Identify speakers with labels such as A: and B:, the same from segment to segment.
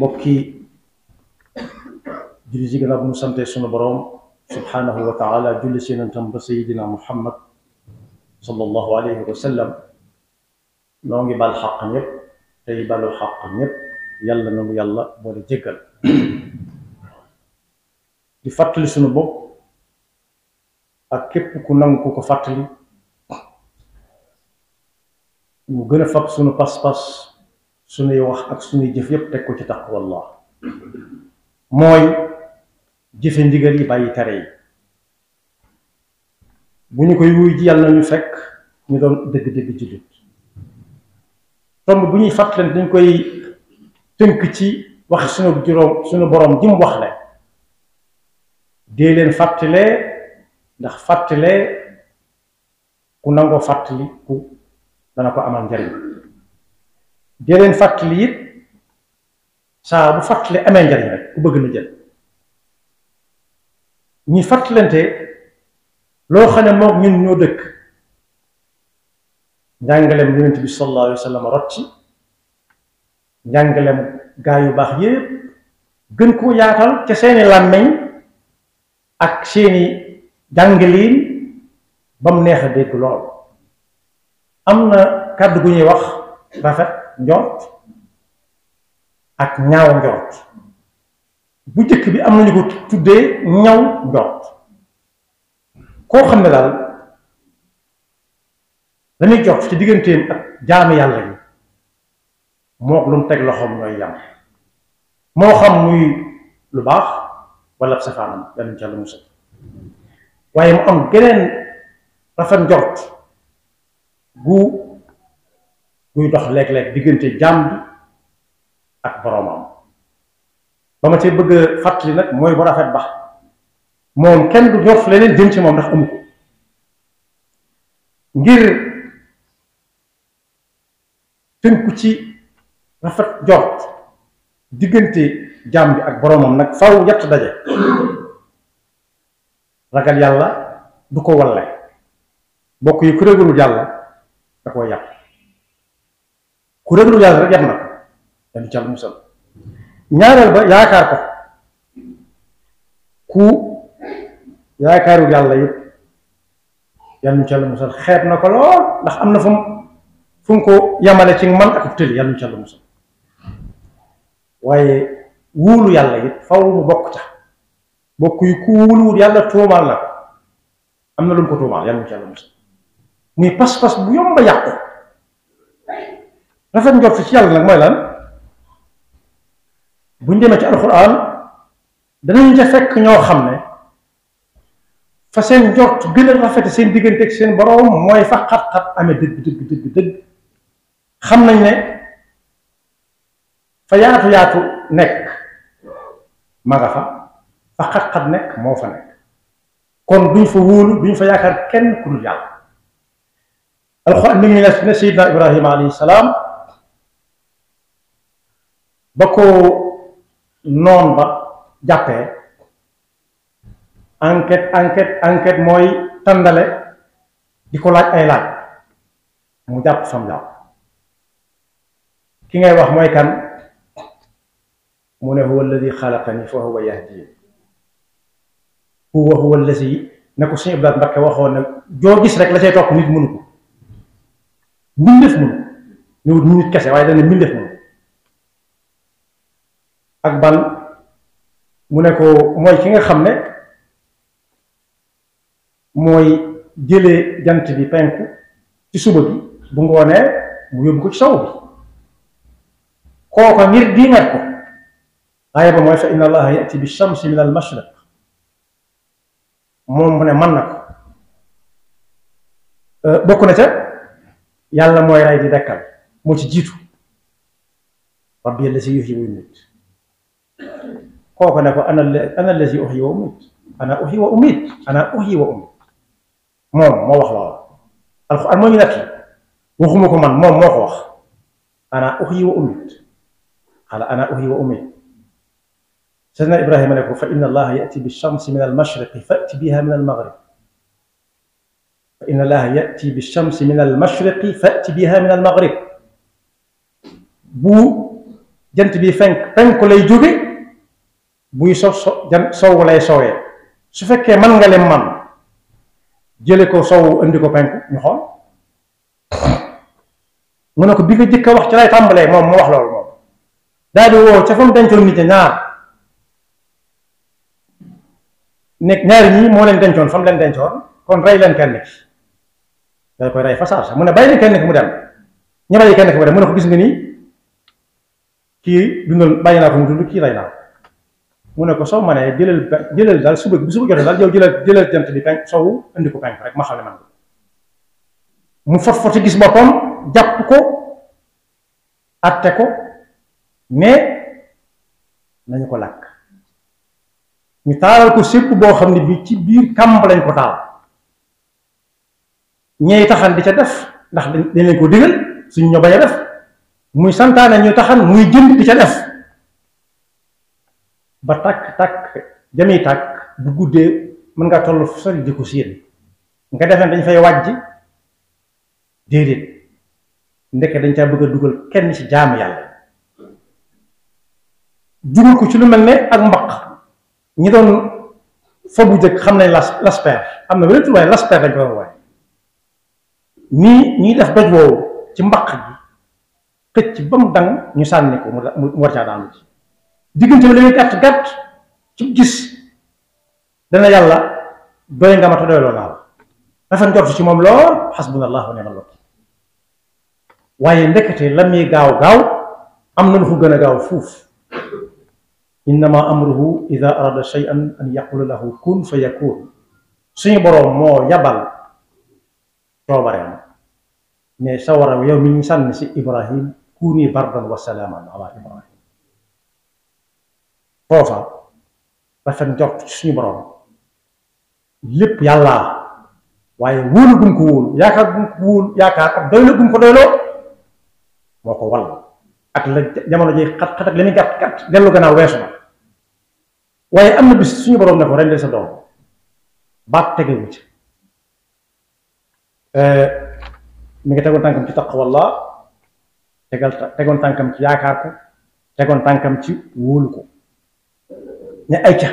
A: bokki julli ji gannaaw bu mu sante sunu boroom subhanahu wa taala julli si yonentam ba sayidina muhammad sallallahu alayhi wa sallam noo ngi bal xaq ñëpp tey balu xaq ñëpp yàlla na mu yàlla boole jéggal di fàttali sunu bopp ak képp ku nangu ku ko fàttali mu gën a fab sunu pas-pas sunuy wax ak sunuy jëf yépp teg ko ci taqwallah mooy jëfe ndigal yi bàyyi tere yi bu ñu koy wuy ji yàlla nañu fekk ñu doon dëgg-dëgg jullit tomb bu ñuy fàttalante dañ koy tënk ci wax sunu boroom ji mu wax le dee leen fàttalee ndax fàttalee ku nangoo fàttali ku dana ko amal njariñ dee leen fàttali it saa bu fàttali amee njariñ rek ku bëgg na jël ñuy fàttalante loo xam ne moom ñun ñoo dëkk njàngaleem yonent bi sallallahu alayhi wa sallam rot ci njàngaleem gaa yu baax yépp gën koo yaatal ca seeni làmmeñ ak seeni jàngaliin ba mu neex a dégg lool am na kàddu gu ñuy wax rafet njort ak ñaaw njort bu jëkk bi am nañu ko tuddee ñaw njort koo xam ne daal dañuy jot ci digganteem ak jaami yàlla yi moo lu mu teg loxoom ñooy yam moo xam muy lu baax wala safaanam yàlla ci yàlla musal waaye mu am geneen rafet njort guy dox léeg-léeg diggante jaam bi ak boroomam ba ma ci bëgg a fàttali nag mooy bu rafet ba moom kenn du njort leneen jëm ci moom ndax amu ko ngir tënku ci rafet njort diggante jaam bi ak boroomam nag faw yett daje ragal yàlla du ko walle bokk yi ku ragalul yàlla da koo yàpp ku ragalul yàlla rek yàpp na ko dañu ci Yàlla musal ñaareel ba yaakaar ko ku yaakaarul yàlla yëpp yàlla ci Yàlla musal xeeb na ko lool ndax am na fu mu ko yamale ci man ak tëli yàlla ci Yàlla musal waaye wóolu yàlla it faw mu bokk ca bokk yi ku wóoluwul yàlla tuumaal na ko am na lu mu ko tuumaal yàlla ci Yàlla musal muy pas-pas bu yomba yàqu rafet njort ci yàlla nag mooy lan buñ demee ci alxuraan danañ ca fekk ñoo xam ne fa seen njort gën a rafete seen diggante ak seen boroom mooy fa xat-xat amee dëgg xam nañ ne fa yaatu nekk ma nga fa xat-xat nekk moo fa nekk kon duñ fa wóolu duñ fa yaakaar kenn ku dul yàlla alxuraan mi ngi ne Seydina Ibrahima alayhi salaam ba ko noon ba jàppee enquête mooy tàndale di ko laaj ay laaj mu jàpp fam jàpp ki ngay wax mooy kan mu ne huwa alladi xalaqani fa huwa yahdini huwa alladi ne ko Sëñ Abdou Mbakke waxoon ne joo gis rek la cay topp nit mënu ko mbindeef mënu ñëwut nit kese waaye dana mbindeef mënu ak ban mu ne ko mooy ki nga xam ne mooy jëlee jant bi penku ci suba bi bu ngoonee mu yóbbu ko ci saw bi kooka ngir diingat ko aaya ba mooy fa inna allaha yati bi shamsi min al mashriq moom mu ne man na ko bokk na ca yàlla mooy rey di dekkal moo ci jiitu rabbi allazi yuhyi wa yumiit kooku ne ko ana allazi uhyi wa umiit ana uhyi wa umiit ana uhyi wa umiit moom moo wax loolu alxuraan moo ñu nekk waxuma ko man moom moo ko wax ana uhyi wa umiit xala ana uhyi wa umiit Seydina Ibrahima ne ko fa inna allaha yati bi shamsi min al mashriqi fati biha min al maghrib fa inna allaha yati bi shamsi min al mashriqi fati biha min al maghrib bu jant bi penku lay jóge buy sow lay sowee su fekkee man nga leen man jële ko sow indi ko penku ñu xool mu ne ko bi nga jëkk a wax ci lay tàmbalee moom mu wax loolu moom daal di woo ca fa mu dencoon nit ñaar nekk ñaari ñii moo leen dencoon fa mu leen dencoon kon rey leen kenn ki da koy rey fa saasa mu ne bàyyi leen kenn ki mu dem ñu bàyyi kenn ki mu dem mu ne ko gis nga nii kii dundal bàyyi naa ko mu dund kii rey naa mu ne ko soo ma nee jëlal daal suba jotee daal yow jëlal jant bi penk sowu indi ko penk rek ma xam ne man mu fot gis boppam jàpp ko atte ko ne nañu ko lakk ñu taalal ko sépp boo xam ne bi ci biir kàmb lañ ko taal ñey taxan di ca def ndax dañ leen ko digal suñ ñoo bañ a def muy santaane ñuy taxan muy jënd di ca def ba tàkk jami tàkk bu guddee mën ngaa toll sori di ko séen nga defee dañ fay wàjj déedéet ndeke dañ caa bëgg a dugal kenn ci jaamu yàlla dugal ko ci lu mel ne ak mbaq ñi doon fa bu jëkk xam nañ lasper am na wéretul waaye lasper dañ ko waaye nii ñuy def doj woowu ci mbaq gi xëcc ba mu dang ñu sànni ko mu war caa daanu ci diggante bi lañuy gàtt ci gis dana yàlla doy nga ma te doyloo naa la dafa njort ci moom lool xasbunallahu wa ni'mal wakiil waaye ndekete la muy gaaw am na lu ko gën a gaaw fuuf innama amruhu ida arada shay'an an yaqula lahu kun fa yakun suñu boroom moo yabal coobareem ne sawara yow mi ñu sànni si Ibrahim kuni bardan wa salaaman ala Ibrahim foofa rafet njort ci suñu boroom lépp yàlla waaye wóolu gum ko wóolu yaakaar gum ko wóolu yaakaar ak doylo gum ko doyloo moo ko wall ak la jamono ji xat-xat ak li muy gàtt dellu gannaaw weesu na waaye am na bis suñu boroom ne ko rendil sa doom baat tegewu ci mi ngi tegoon tànkam ci taqwallah tegoon tànkam ci yaakaar ko tegoon tànkam ci wóolu ko ne ay ca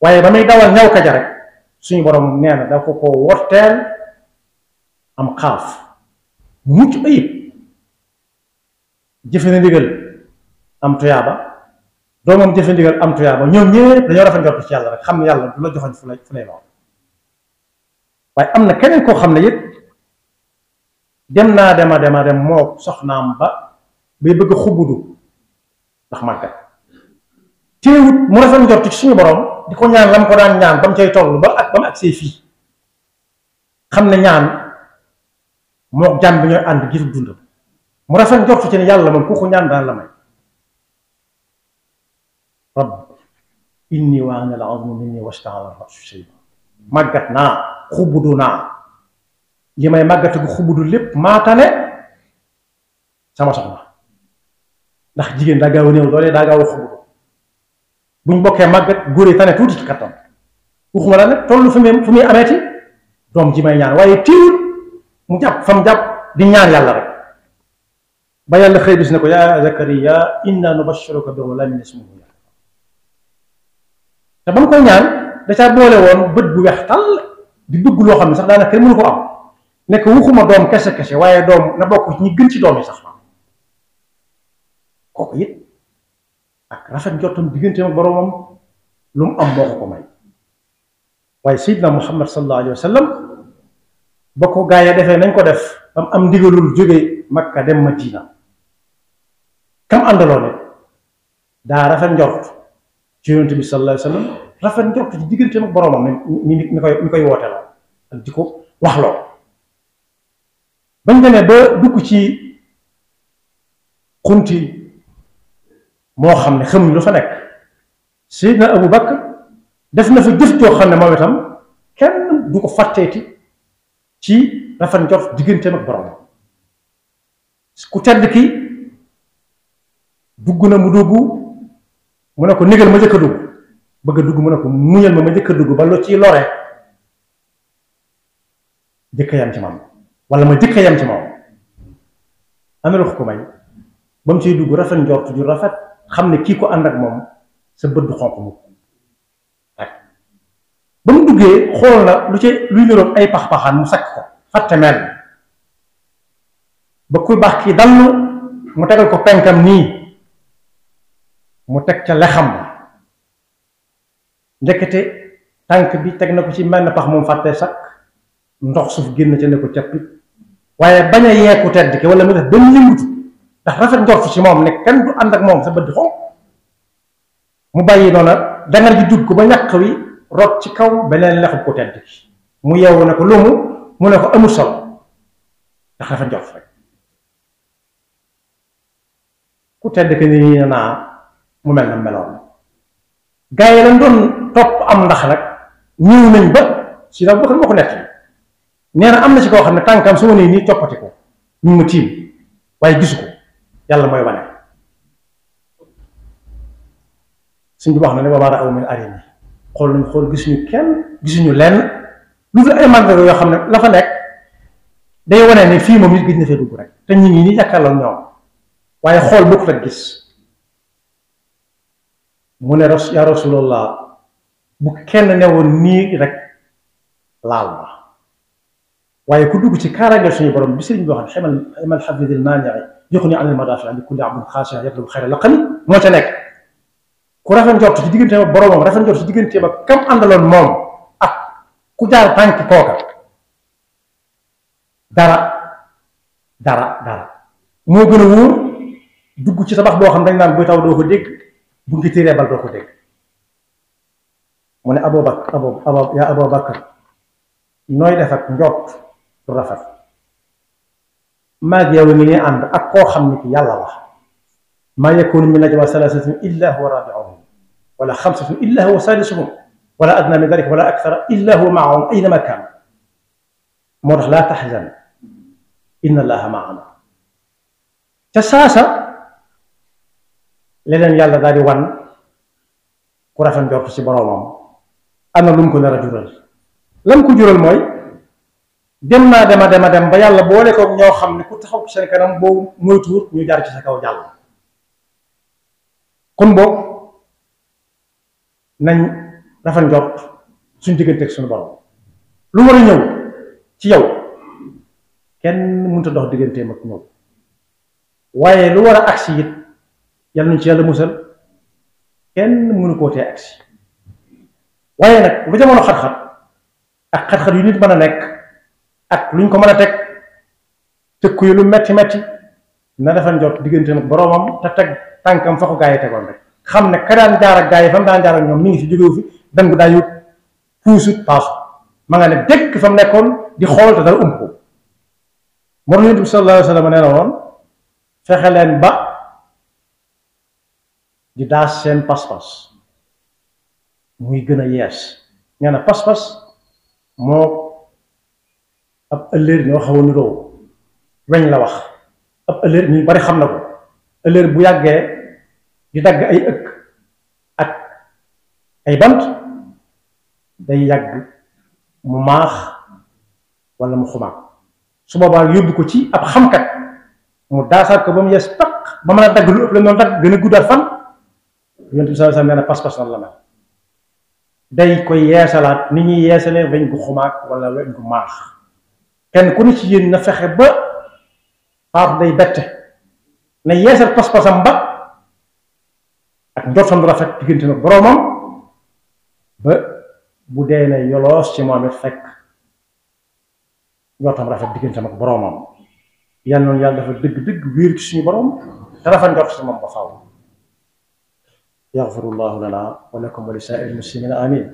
A: waaye ba muy dawal ñaw kaja rek suñu borom nee na da ko worteel am xaaf mu mucc ayib jëfe na ndigal am tuyaaba doomam jëfe ndigal am tuyaaba ñoom ñëpp dañoo rafet njort ci yàlla rek xam ne yàlla du la joxoñ fu lay lool waaye am na keneen koo xam ne it dem naa dem moo soxnaam ba bay bëgg a xubudu ndax màggat téewut mu rafet njort ci suñu borom di ko ñaan lam ko daan ñaan ba mu cay toll ba mu agsee fii xam ne ñaan moo jàmm bi ñooy ànd gisul dundam mu rafet njort ci ne yàlla moom ku ko ñaan daan la may rabb inni wahana al-azmu minni wasta'ala ar-ra'su shayban màggat naa xubudu naa li may màggate gu xubudu lépp maatane sama soxna ndax jigéen daa gaaw a néew doole daa gaaw a xubudu buñ bokkee màggat góor yi tane tuuti ci kattan waxuma la nag toll fu muy ameeti doom ji may ñaan waaye tiiwul mu jàpp fa mu jàpp di ñaan yàlla rek ba yàlla xëy bis ne ko yaa Zakariya inna nubashiruka bi ghulamin ismuhu Yahya te ba mu koy ñaan da caa boole woon bët bu weex tàll di bëgg loo xam ne sax daanaka kenn mënu ko am nekk waxuma doom kese waaye doom na bokk ñi gën ci doom yi sax kooku it ak rafet njottam digganteem ak boroomam lu mu am moo ko may waaye Seydina Muhammad sallallahu alayhi wa sallam ba ko gaa yi defee nañ ko def ba mu am ndigalul jóge Makka dem Madina kam àndaloo ne daa rafet njort ci Yonent bi sallallahu alayhi wa sallam rafet njort ci digganteem ak boroomam mi koy woote la ak di ko wax loo bañ demee ba dugg ci xunti moo xam ne xamuñ lu fa nekk Seydina Abu Bakr def na fa jëf joo xam ne moom itam kenn du ko fàtteeti ci rafet njort digganteem ak borom ku tedd ki dugg na mu dugg mu ne ko négal ma njëkk a dugg bëgg a dugg mu ne ko muñal ma njëkk a dugg ba lu ci lore jëkk yam ci moom wala ma jëkk yam ci moom am na lu ko may ba mu ciy dugg rafet njort ju rafet xam ne kii ko ànd ak moom sa bët du xonq mu ak ba mu duggee xool na lu ci luy niroog ay pax-paxaan mu sakk ko fàtte mel ba kuy baax kii dall mu tegal ko penkam nii mu teg ca lexam ndekete tànk bi teg na ko ci mel na pax moom fàtte sakk ndox suuf génn ca ne ko cappit waaye bañ a yeeku tedd ki wala mu def benn yëngutu ndax rafet njort ci moom ne kenn du ànd ak moom sa bët di xonq mu bàyyi noona dangar ji dugg ko ba ñaq wi rot ci kaw beneen lexub ko tedd ki mu yeewu ne ko lumu mu ne ko amul solo ndax rafet njort rek ku tedd ki ni naa mu mel na meloon gaa yi lañ doon topp am ndax nag ñëw nañ ba si nag boo ko nekk nee na am na ci koo xam ne tànkam su ma nee nii coppati ko ñu ma tiim waaye gisu ko yàlla mooy wane suñ bi wax na ne ba maara aw min arini xool nañ xool gisuñu kenn gisuñu lenn lu dul ay mandarga yoo xam ne la fa nekk day wane ne fii moom nit gis na fee dugg rek te ñu ngi nii jàkkaarloo ñoom waaye xool bokkut ak gis mu ne yaa rasulallah bu kenn newoon nii rek laal ma waaye ku dugg ci kaaraange suñu borom bi sëriñ bi wax ne xemal xafidil maanii joxuñu anil madaafi li kulli abdin xaashi'in yatlubu xayra laqani moo ca nekk ku rafet njort ci digganteem ak boromam rafet njort ci digganteem ak kam àndaloon moom ak ku jaar tànk kooka dara moo gën a wóor dugg ci tabax boo xam dañ naan buy taw doo ko dégg bu ngi téeree bal doo ko dégg mu ne yaa Abubakar nooy def ak njort du rafet maag yow ngi ne ànd ak koo xam ni ki yàlla wax maa yakunu min najwa salaasatin illa huwa raabi'uhum wala xamsatun illa huwa saadisuhum wala adna min dalika wala akthara illa huwa maahum aynama kaanu moo tax laa taxzan inna allaha maana ca saasa leneen yàlla daal di wan ku rafet njort ci boroomam am na lu mu ko nar a jural lam ko jural mooy dem naa dem ba yàlla boole ko ñoo xam ne ku taxaw ci seen kanam boobu moytuwut ñu jaar ci sa kaw jàll kon boobu nañ rafet njort suñ digganteeg suñu borom lu war a ñëw ci yow kenn mënut a dox digganteem ak ñëw waaye lu war a agsi it yàlla nañ ci yàlla musal kenn mënu koo tee agsi waaye nag lu jamono xat-xat ak xat-xat yu nit mën a nekk ak luñ ko mën a teg tëkku yi lu metti na dafa njort digganteem ak boroomam te teg tànkam fa ko gaa yi tegoon rek xam ne ka daan jaar ak gaa yi fa mu daan jaar ak ñoom mi ngi fi jógewu fi dangu daa yut puusut paasu ma nga ne dëkk fa mu nekkoon di xool te dara ump ko moo tax Yonent bi sallallahu alayhi wa sallam nee na woon fexe leen ba di daas seen pas-pas muy gën a yees nee na pas-pas moo ab ëllëer ñoo xaw a niroo weñ la wax ab ëllëer ñu bari xam na ko ëllëer bu yàggee di dagg ay ëkk ak ay bant day yàgg mu maax wala mu xumaag su boobaa yóbbu ko ci ab xamkat mu daasaat ko ba mu yees taq ba mën a dagg lu ëpp la noonu dagg gën a guddaat fan Yonent bi sallallahu alayhi wasallam nee na pas-pas noonu la mel day koy yeesalaat ni ñuy yeesalee weñ gu xumaag wala weñ gu maax kenn ku ne ci yéen na fexe ba faatu day bette na yeesal pas-pasam ba ak njortam du rafet diggante nag boroomam ba bu dee na yoloos ci moom it fekk njortam rafet diggante nag boroomam yal noonu yàlla dafa dëgg-dëgg wéer ci suñu boroom te rafet njort ci moom ba faaw yaxfirullahu lana wa lakum wa li saa'iril muslimina amin